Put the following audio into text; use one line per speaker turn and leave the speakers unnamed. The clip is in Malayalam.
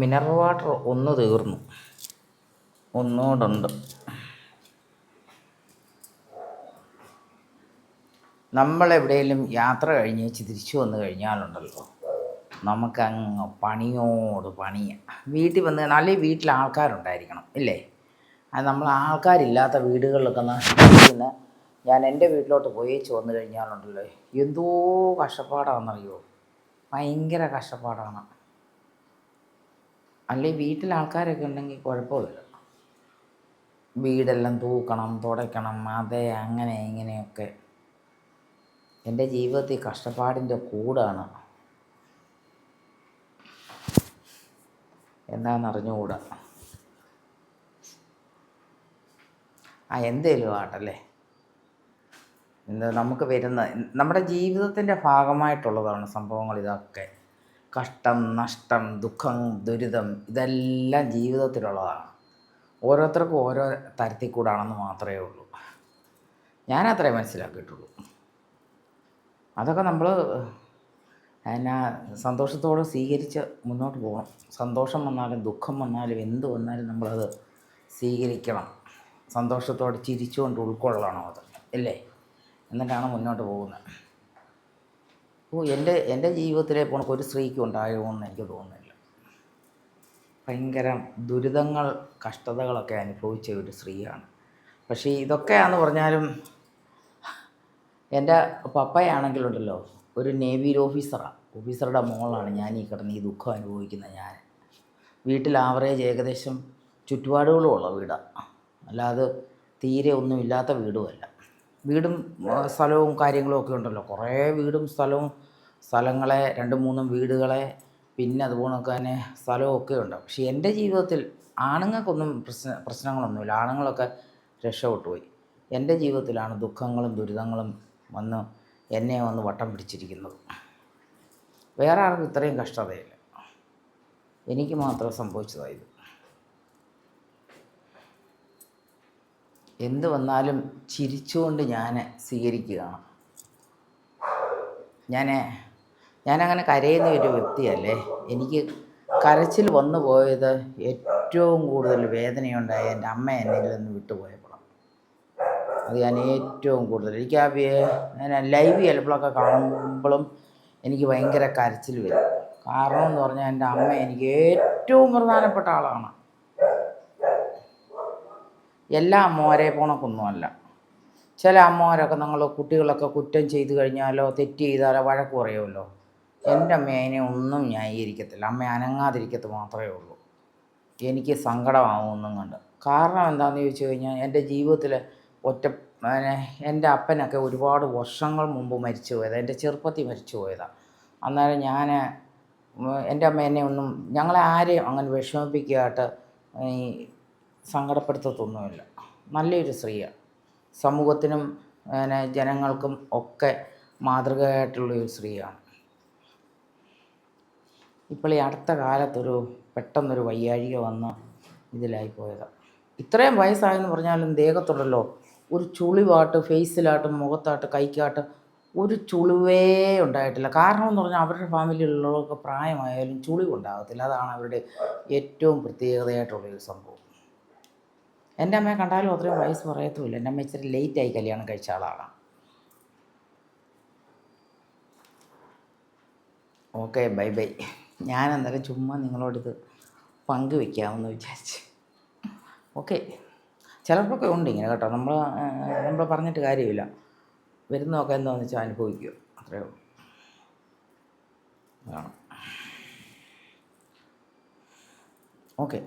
മിനറൽ വാട്ടർ ഒന്ന് തീർന്നു, ഒന്നുകൂടുണ്ട്. നമ്മളെവിടെയെങ്കിലും യാത്ര കഴിഞ്ഞേച്ച് തിരിച്ചു വന്നു കഴിഞ്ഞാലുണ്ടല്ലോ, നമുക്കങ്ങ് പണിയോട് പണിയാണ്. വീട്ടിൽ വന്ന് അല്ലെങ്കിൽ വീട്ടിൽ ആൾക്കാരുണ്ടായിരിക്കണം, ഇല്ലേ? അത് നമ്മൾ ആൾക്കാരില്ലാത്ത വീടുകളിലൊക്കെ നിന്ന് ഞാൻ എൻ്റെ വീട്ടിലോട്ട് പോയേച്ച് വന്നു കഴിഞ്ഞാലുണ്ടല്ലോ, എന്തോ കഷ്ടപ്പാടാണെന്നറിയോ, ഭയങ്കര കഷ്ടപ്പാടാണ്. അല്ലെങ്കിൽ വീട്ടിൽ ആൾക്കാരൊക്കെ ഉണ്ടെങ്കിൽ കുഴപ്പമില്ല, വീടെല്ലാം തൂക്കണം, തുടയ്ക്കണം, അതേ അങ്ങനെ ഇങ്ങനെയൊക്കെ. എൻ്റെ ജീവിതത്തിൽ കഷ്ടപ്പാടിൻ്റെ കൂടാണ്, എന്താണെന്നറിഞ്ഞുകൂടാ. എന്തേലും ആട്ടല്ലേ, എന്താ നമുക്ക് വരുന്ന നമ്മുടെ ജീവിതത്തിൻ്റെ ഭാഗമായിട്ടുള്ളതാണ് സംഭവങ്ങൾ ഇതൊക്കെ. കഷ്ടം, നഷ്ടം, ദുഃഖം, ദുരിതം, ഇതെല്ലാം ജീവിതത്തിലുള്ളതാണ്. ഓരോരുത്തർക്കും ഓരോ തരത്തിൽ കൂടാണെന്ന് മാത്രമേ ഉള്ളൂ. ഞാനത്രേ മനസ്സിലാക്കിയിട്ടുള്ളൂ. അതൊക്കെ നമ്മൾ സന്തോഷത്തോടെ സ്വീകരിച്ച് മുന്നോട്ട് പോകണം. സന്തോഷം വന്നാലും ദുഃഖം വന്നാലും എന്ത് വന്നാലും നമ്മളത് സ്വീകരിക്കണം. സന്തോഷത്തോടെ ചിരിച്ചുകൊണ്ട് ഉൾക്കൊള്ളണം അത്, അല്ലേ? എന്നിട്ടാണ് മുന്നോട്ട് പോകുന്നത്. എൻ്റെ ജീവിതത്തിലെ പോണക്ക് ഒരു സ്ത്രീക്കും ഉണ്ടാകുമെന്ന് എനിക്ക് തോന്നുന്നില്ല. ഭയങ്കര ദുരിതങ്ങൾ, കഷ്ടതകളൊക്കെ അനുഭവിച്ച ഒരു സ്ത്രീയാണ്. പക്ഷേ ഇതൊക്കെയാണെന്ന് പറഞ്ഞാലും എൻ്റെ പപ്പയാണെങ്കിലുണ്ടല്ലോ ഒരു നേവിയിൽ ഓഫീസറാണ്. ഓഫീസറുടെ മോളാണ് ഞാൻ ഈ കിടന്ന് ഈ ദുഃഖം അനുഭവിക്കുന്ന ഞാൻ. വീട്ടിൽ ആവറേജ് ഏകദേശം ചുറ്റുപാടുകളുമുള്ള വീടാണ്, അല്ലാതെ തീരെ ഒന്നുമില്ലാത്ത വീടുമല്ല. വീടും സ്ഥലവും കാര്യങ്ങളും ഒക്കെ ഉണ്ടല്ലോ, കുറേ വീടും സ്ഥലങ്ങളെ 2-3 വീടുകളെ, പിന്നെ അതുപോലെ തന്നെ സ്ഥലമൊക്കെ ഉണ്ട്. പക്ഷേ എൻ്റെ ജീവിതത്തിൽ ആണുങ്ങൾക്കൊന്നും പ്രശ്നങ്ങളൊന്നുമില്ല, ആണുങ്ങളൊക്കെ രക്ഷപ്പെട്ടു പോയി. എൻ്റെ ജീവിതത്തിലാണ് ദുഃഖങ്ങളും ദുരിതങ്ങളും വന്ന് എന്നെ വന്ന് വട്ടം പിടിച്ചിരിക്കുന്നത്. വേറെ ആർക്കും ഇത്രയും കഷ്ടതയില്ല, എനിക്ക് മാത്രം സംഭവിച്ചതായത്. എന്ത് വന്നാലും ചിരിച്ചുകൊണ്ട് ഞാൻ സ്വീകരിക്കുകയാണ്. ഞാനങ്ങനെ കരയുന്ന ഒരു വ്യക്തിയല്ലേ. എനിക്ക് കരച്ചിൽ വന്നു പോയത് ഏറ്റവും കൂടുതൽ വേദനയുണ്ടായ എൻ്റെ അമ്മ എന്നിൽ നിന്ന് വിട്ടുപോയപ്പോഴാണ്. അത് ഞാൻ ഏറ്റവും കൂടുതൽ എനിക്ക് ലൈവ് ചിലപ്പോഴൊക്കെ കാണുമ്പോഴും എനിക്ക് ഭയങ്കര കരച്ചിൽ വരും. കാരണം എന്ന് പറഞ്ഞാൽ എൻ്റെ അമ്മ എനിക്ക് ഏറ്റവും പ്രധാനപ്പെട്ട ആളാണ്. എല്ലാ അമ്മമാരെ പോണക്കൊന്നുമല്ല. ചില അമ്മമാരൊക്കെ കുട്ടികളൊക്കെ കുറ്റം ചെയ്തു കഴിഞ്ഞാലോ തെറ്റ് ചെയ്താലോ വഴക്ക് പറയുമല്ലോ. എൻ്റെ അമ്മ അതിനെ ഒന്നും ന്യായീകരിക്കത്തില്ല. അമ്മ അനങ്ങാതിരിക്കത്ത് മാത്രമേ ഉള്ളൂ. എനിക്ക് സങ്കടമാവുമെന്നും കണ്ട്. കാരണം എന്താണെന്ന് ചോദിച്ചു കഴിഞ്ഞാൽ എൻ്റെ ജീവിതത്തിൽ എൻ്റെ അപ്പനൊക്കെ ഒരുപാട് വർഷങ്ങൾ മുമ്പ് മരിച്ചു പോയതാണ്. എൻ്റെ ചെറുപ്പത്തിൽ മരിച്ചു പോയതാണ്. അന്നേരം എൻ്റെ അമ്മ എന്നെ ഒന്നും, ഞങ്ങളെ ആരെയും അങ്ങനെ വിഷമിപ്പിക്കാനായിട്ട് ഈ സങ്കടപ്പെടുത്തത്തൊന്നുമില്ല. നല്ലൊരു സ്ത്രീയാണ്. സമൂഹത്തിനും ജനങ്ങൾക്കും ഒക്കെ മാതൃകയായിട്ടുള്ളൊരു സ്ത്രീയാണ്. ഇപ്പോൾ ഈ അടുത്ത കാലത്തൊരു പെട്ടെന്നൊരു വയ്യാഴിക വന്ന് ഇതിലായിപ്പോയതാണ്. ഇത്രയും വയസ്സായെന്ന് പറഞ്ഞാലും ദേഹത്തുണ്ടല്ലോ ഒരു ചുളിവാട്ട്, ഫേസിലാട്ടും മുഖത്താട്ട് കൈക്കാട്ട് ഒരു ചുളിവേ ഉണ്ടായിട്ടില്ല. കാരണം എന്ന് പറഞ്ഞാൽ അവരുടെ ഫാമിലിയിലുള്ളവർക്ക് പ്രായമായാലും ചുളിവുണ്ടാകത്തില്ല. അതാണ് അവരുടെ ഏറ്റവും പ്രത്യേകതയായിട്ടുള്ളൊരു സംഭവം. എൻ്റെ അമ്മയെ കണ്ടാലും അത്രയും വയസ്സ് പറയത്തുമില്ല. എൻ്റെ അമ്മ ഇച്ചിരി ലേറ്റായി കല്യാണം കഴിച്ച ആളാണ്. Okay, bye bye. ഞാൻ അന്നേരം ചുമ്മാ നിങ്ങളോടിത് പങ്കുവെക്കാമെന്ന് വിചാരിച്ച്. ഓക്കെ, ചിലർക്കൊക്കെ ഉണ്ട് ഇങ്ങനെ കേട്ടോ. നമ്മൾ പറഞ്ഞിട്ട് കാര്യമില്ല. വരുന്നതൊക്കെ എന്താണെന്ന് വെച്ചാൽ അനുഭവിക്കുക, അത്രയേ ഉള്ളൂ. അതാണ്. ഓക്കെ.